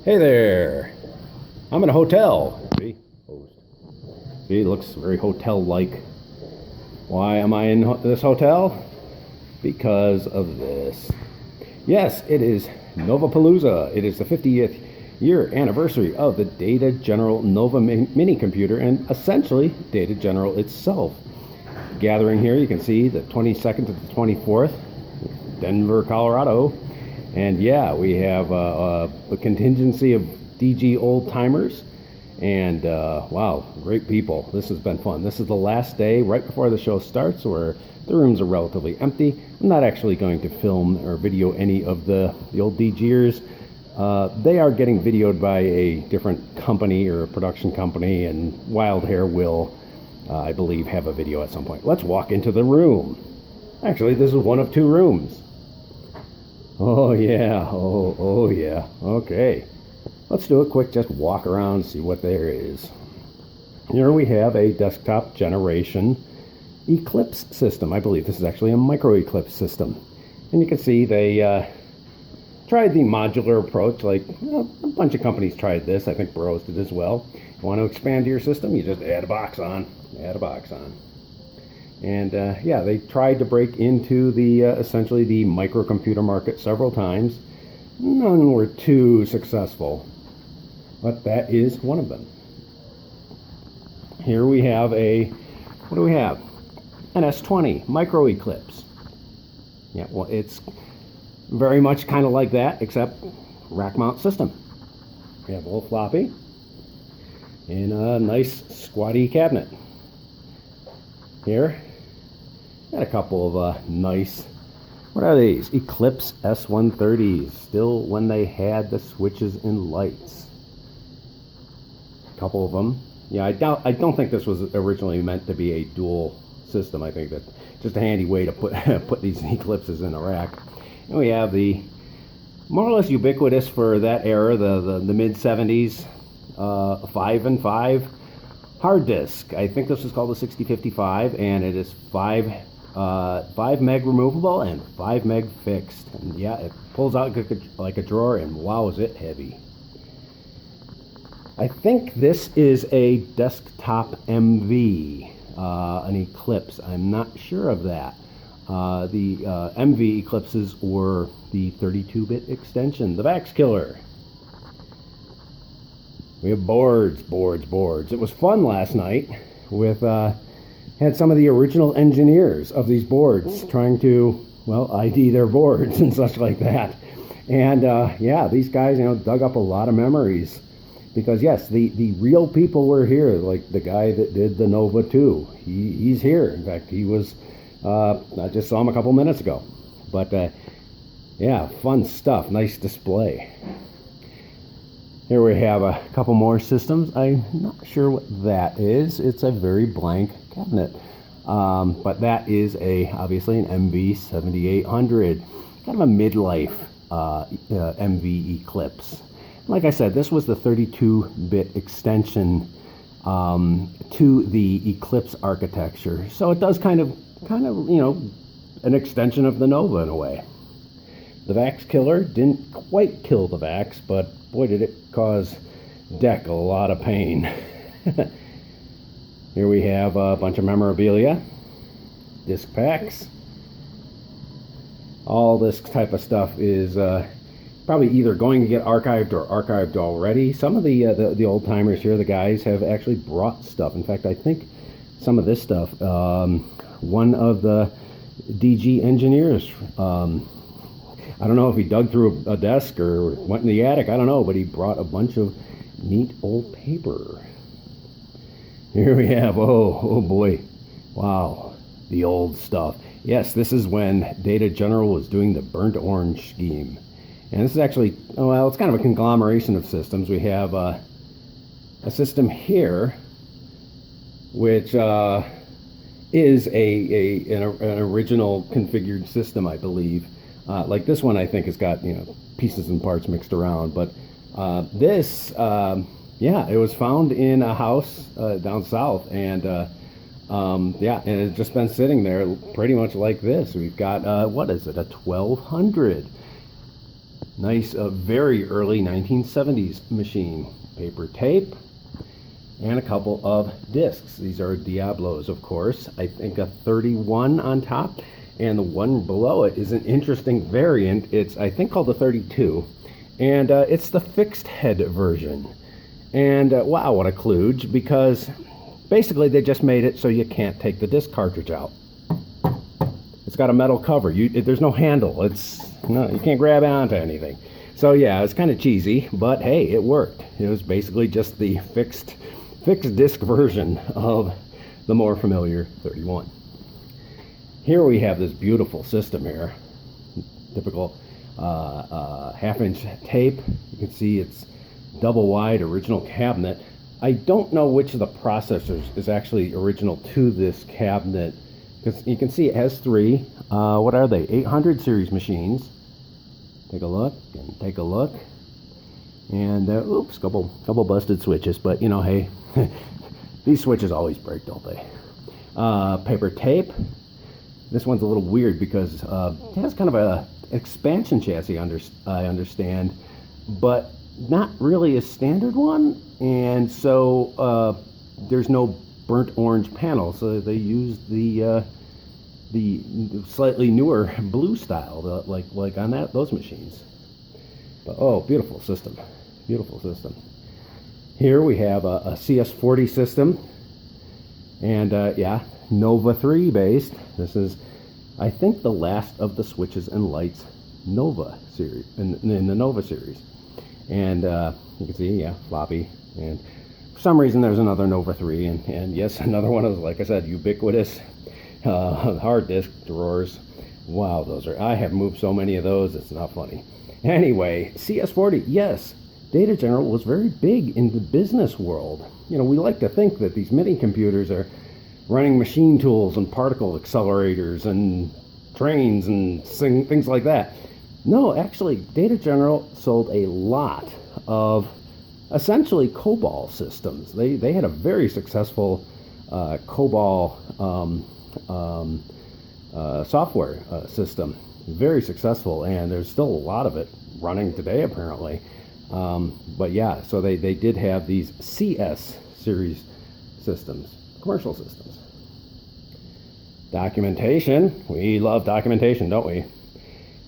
Hey there. I'm in a hotel. See? See, it looks very hotel-like. Why am I in this hotel? Because of this. Yes, it is Novapalooza. It is the 50th year anniversary of the Data General Nova mini computer and essentially Data General itself. Gathering here, you can see the 22nd to the 24th, Denver, Colorado. And yeah, we have a contingency of DG old timers. And wow, great people. This has been fun. This is the last day right before the show starts where the rooms are relatively empty. I'm not actually going to film or video any of the old DGers. They are getting videoed by a different company or a production company, and Wild Hair will, I believe, have a video at some point. Let's walk into the room. Actually, this is one of two rooms. Oh yeah, oh yeah, okay. Let's do a quick just walk around and see what there is. Here we have a desktop generation Eclipse system. I believe this is actually a micro Eclipse system. And you can see they tried the modular approach, like a bunch of companies tried this. I think Burroughs did as well. You want to expand your system, you just add a box on, And yeah, they tried to break into the essentially the microcomputer market several times. None were too successful, but that is one of them. Here we have what do we have? An S20 micro Eclipse. Yeah, well, it's very much kind of like that, except rack mount system. We have a little floppy and a nice squatty cabinet. Here, got a couple of nice, what are these? Eclipse S130s, still when they had the switches and lights. A couple of them. Yeah, I don't think this was originally meant to be a dual system. I think that's just a handy way to put these Eclipses in a rack. And we have the more or less ubiquitous for that era, the mid-70s, 5 and 5 hard disk. I think this is called the 6055, and it is 5 meg removable and 5 meg fixed. And yeah, it pulls out like a drawer, and wow, is it heavy. I think this is a desktop MV, an Eclipse. I'm not sure of that. The MV Eclipses were the 32-bit extension, the Vax Killer. We have boards. It was fun last night with, had some of the original engineers of these boards trying to, well, ID their boards and such like that. And yeah, these guys, dug up a lot of memories. Because yes, the real people were here, like the guy that did the Nova 2. He's here. In fact, he was, I just saw him a couple minutes ago. But yeah, fun stuff, nice display. Here we have a couple more systems. I'm not sure what that is. It's a very blank cabinet. But that is obviously an MV7800, kind of a midlife MV Eclipse. Like I said, this was the 32-bit extension to the Eclipse architecture. So it does kind of, an extension of the Nova in a way. The Vax Killer didn't quite kill the Vax, but boy, did it cause DEC a lot of pain. Here we have a bunch of memorabilia, disc packs. All this type of stuff is probably either going to get archived or archived already. Some of the old timers here, the guys, have actually brought stuff. In fact, I think some of this stuff, one of the DG engineers, I don't know if he dug through a desk or went in the attic, I don't know, but he brought a bunch of neat old paper. Here we have, oh boy, wow, the old stuff. Yes, this is when Data General was doing the burnt orange scheme. And this is actually, well, it's kind of a conglomeration of systems. We have a system here, which is an original configured system, I believe. Like this one, I think, has got pieces and parts mixed around. But this, yeah, it was found in a house down south, and yeah, and it's just been sitting there pretty much like this. We've got what is it, a 1200. Nice, very early 1970s machine. Paper tape and a couple of discs. These are Diablos, of course. I think a 31 on top, and the one below it is an interesting variant. It's, I think, called the 32, and it's the fixed head version. And wow, what a kludge, because basically they just made it so you can't take the disc cartridge out. It's got a metal cover. There's no handle. You can't grab onto anything. So yeah, it's kind of cheesy, but hey, it worked. It was basically just the fixed disc version of the more familiar 31. Here we have this beautiful system here. Typical half-inch tape. You can see it's double wide original cabinet. I don't know which of the processors is actually original to this cabinet, because you can see it has three. What are they? 800 series machines. Take a look and take a look. And oops, couple busted switches, but you know, hey, these switches always break, don't they? Paper tape. This one's a little weird because it has kind of a expansion chassis, I understand, but not really a standard one, and so there's no burnt orange panel, so they used the slightly newer blue style, like on those machines. But oh, beautiful system, beautiful system. Here we have a CS40 system, and yeah, Nova 3 based. This is, I think, the last of the switches and lights Nova series in the Nova series. And you can see, yeah, floppy, and for some reason there's another Nova 3, and yes, another one of those, like I said, ubiquitous hard disk drawers. Wow, I have moved so many of those, it's not funny. Anyway, CS40, yes, Data General was very big in the business world. You know, we like to think that these mini computers are running machine tools and particle accelerators and trains and things like that. No, actually, Data General sold a lot of essentially COBOL systems. They had a very successful COBOL software system. Very successful, and there's still a lot of it running today, apparently. But yeah, so they did have these CS series systems, commercial systems. Documentation. We love documentation, don't we?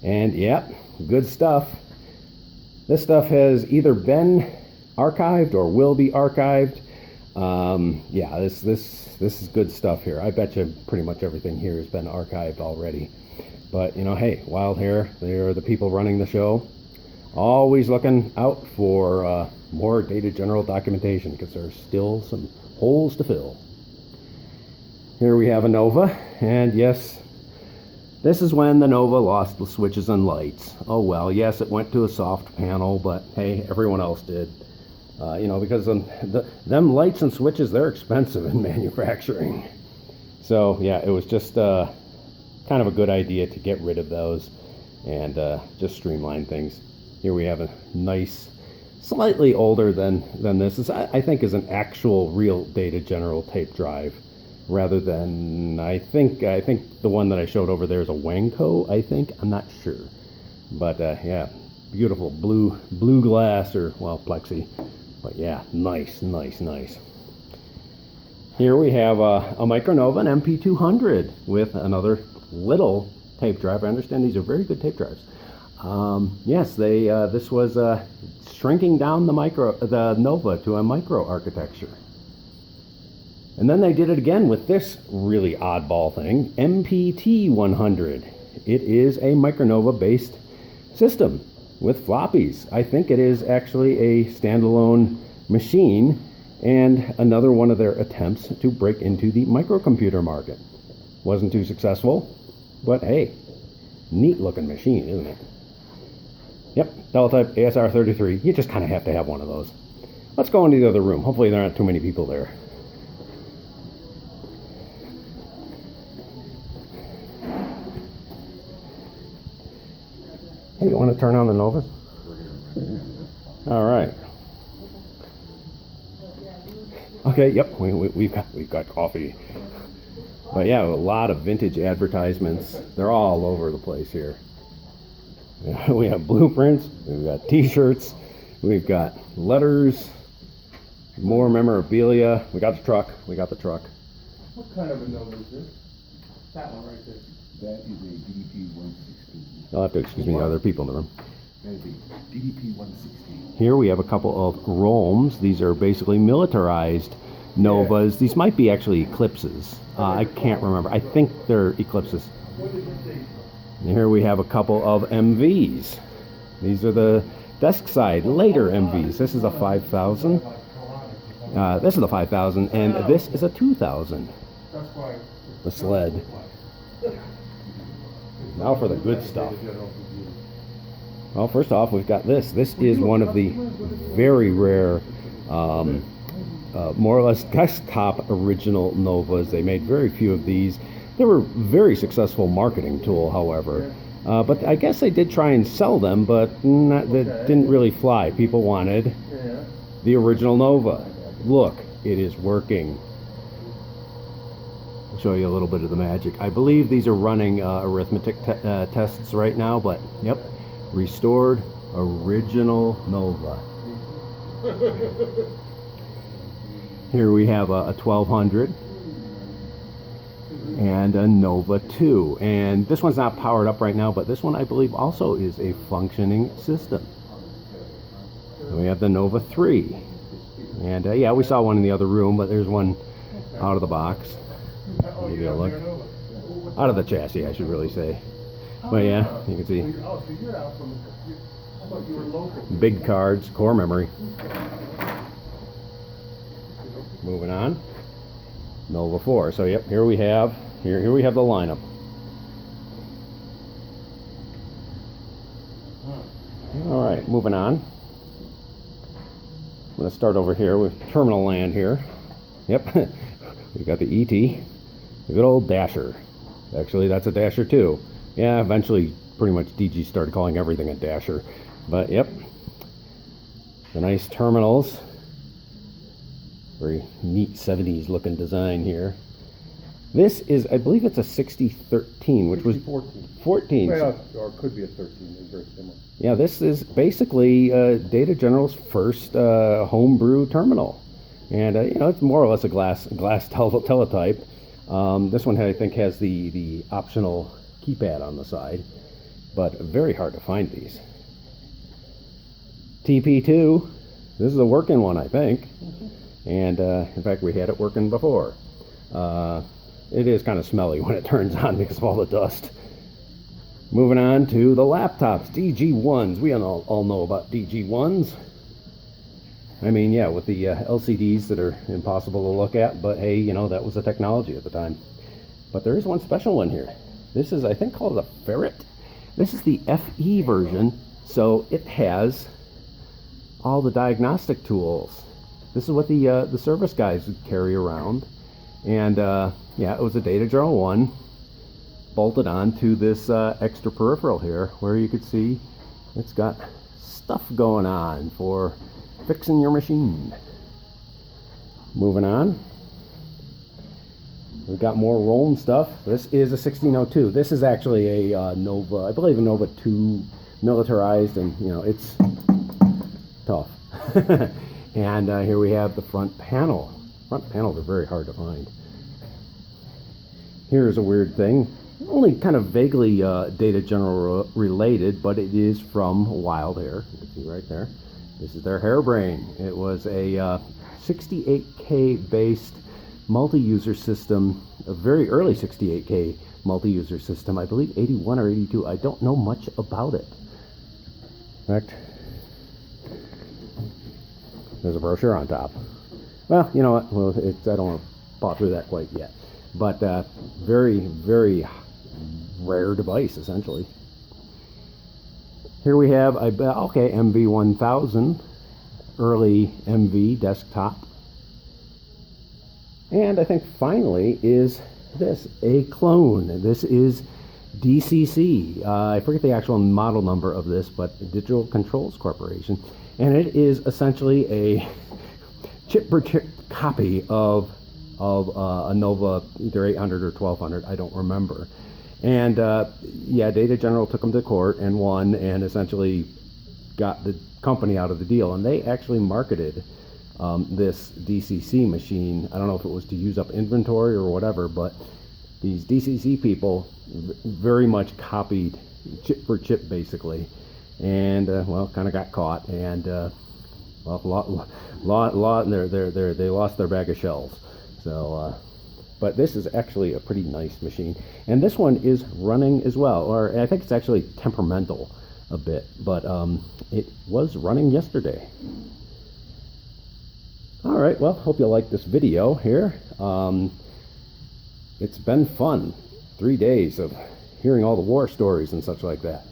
And yep, good stuff. This stuff has either been archived or will be archived. Yeah, this is good stuff here. I bet you pretty much everything here has been archived already. But you know, hey, Wild Hair, they are the people running the show. Always looking out for more Data General documentation, because there's still some holes to fill. Here we have a Nova, and yes, this is when the Nova lost the switches and lights. Oh well, yes, it went to a soft panel, but hey, everyone else did. You know, because them lights and switches, they're expensive in manufacturing. So yeah, it was just kind of a good idea to get rid of those and just streamline things. Here we have a nice, slightly older than this. This, I think, is an actual real Data General tape drive, rather than, I think the one that I showed over there is a Wanco, I think. I'm not sure. But yeah, beautiful blue glass, or well, plexi. But yeah, nice. Here we have a MicroNova, an MP200 with another little tape drive. I understand these are very good tape drives. Yes, this was shrinking down the Nova to a micro architecture. And then they did it again with this really oddball thing, MPT100. It is a MicroNova based system with floppies. I think it is actually a standalone machine, and another one of their attempts to break into the microcomputer market. Wasn't too successful, but hey, neat looking machine, isn't it? Yep, Teletype ASR33. You just kind of have to have one of those. Let's go into the other room. Hopefully there aren't too many people there. Hey, you want to turn on the Novas? All right. Okay, yep, we've got coffee. But yeah, a lot of vintage advertisements. They're all over the place here. We have blueprints, we've got t-shirts, we've got letters, more memorabilia. We got the truck. What kind of a Nova is this? That one right there. That is a DDP 116. You'll have to excuse me, other people in the room. That is a DDP 116. Here we have a couple of Romes. These are basically militarized Novas. These might be actually Eclipses. I can't remember. I think they're Eclipses. What did it say? And here we have a couple of MVs. These are the desk side, later MVs. This is a 5000. This is a 5000, and this is a 2000. That's why. The sled. Now for the good stuff. Well, first off, we've got this. This is one of the very rare, more or less desktop original Novas. They made very few of these. They were a very successful marketing tool, however. But I guess they did try and sell them, but that didn't really fly. People wanted the original Nova. Look, it is working. I'll show you a little bit of the magic. I believe these are running arithmetic tests right now, but yep, restored original Nova. Here we have a 1200 and a Nova 2, and this one's not powered up right now, but this one I believe also is a functioning system. And we have the Nova 3, and yeah, we saw one in the other room, but there's one out of the box. Give you a look. Out of the chassis, I should really say. But yeah, you can see big cards, core memory. Moving on, Nova 4. So yep, here we have the lineup. All right, moving on. I'm going to start over here with terminal land here. Yep, we got the ET, the good old Dasher. Actually, that's a Dasher too. Yeah, eventually, pretty much DG started calling everything a Dasher. But yep, the nice terminals. Very neat 70s looking design here. This is, I believe it's a 6013, which was 14. Well, or it could be a 13. It's very similar. Yeah, this is basically Data General's first homebrew terminal. And, you know, it's more or less a glass teletype. This one, I think, has the optional keypad on the side. But very hard to find these. TP2, this is a working one, I think. And in fact, we had it working before. It is kind of smelly when it turns on because of all the dust. Moving on to the laptops, DG1s. We all know about DG1s. I mean, yeah, with the LCDs that are impossible to look at, but hey, you know, that was the technology at the time. But there is one special one here. This is, I think, called a Ferret. This is the FE version, so it has all the diagnostic tools. This is what the service guys would carry around, and yeah, it was a Data Journal 1 bolted onto this extra peripheral here, where you could see it's got stuff going on for fixing your machine. Moving on, we've got more Roam stuff. This is a 1602. This is actually a Nova, I believe a Nova 2 militarized, and you know, it's tough. And here we have the front panel. Front panels are very hard to find. Here's a weird thing. Only kind of vaguely Data General related, but it is from Wild Hair. You can see right there. This is their Hairbrain. It was a 68K based multi-user system, a very early 68K multi-user system. I believe 81 or 82. I don't know much about it. In fact, there's a brochure on top. Well, you know what? Well, I don't want to paw through that quite yet. But very, very rare device, essentially. Here we have, okay, MV1000, early MV desktop. And I think finally is this, a clone. This is DCC. I forget the actual model number of this, but Digital Controls Corporation. And it is essentially a chip-per-chip copy of a Nova, either 800 or 1200, I don't remember. And yeah, Data General took them to court and won, and essentially got the company out of the deal. And they actually marketed this DCC machine. I don't know if it was to use up inventory or whatever, but these DCC people very much copied chip for chip basically, and well, kind of got caught, and well, they lost their bag of shells. So but this is actually a pretty nice machine, and this one is running as well, or I think it's actually temperamental a bit, but it was running yesterday. All right, well, hope you like this video here. It's been fun, 3 days of hearing all the war stories and such like that.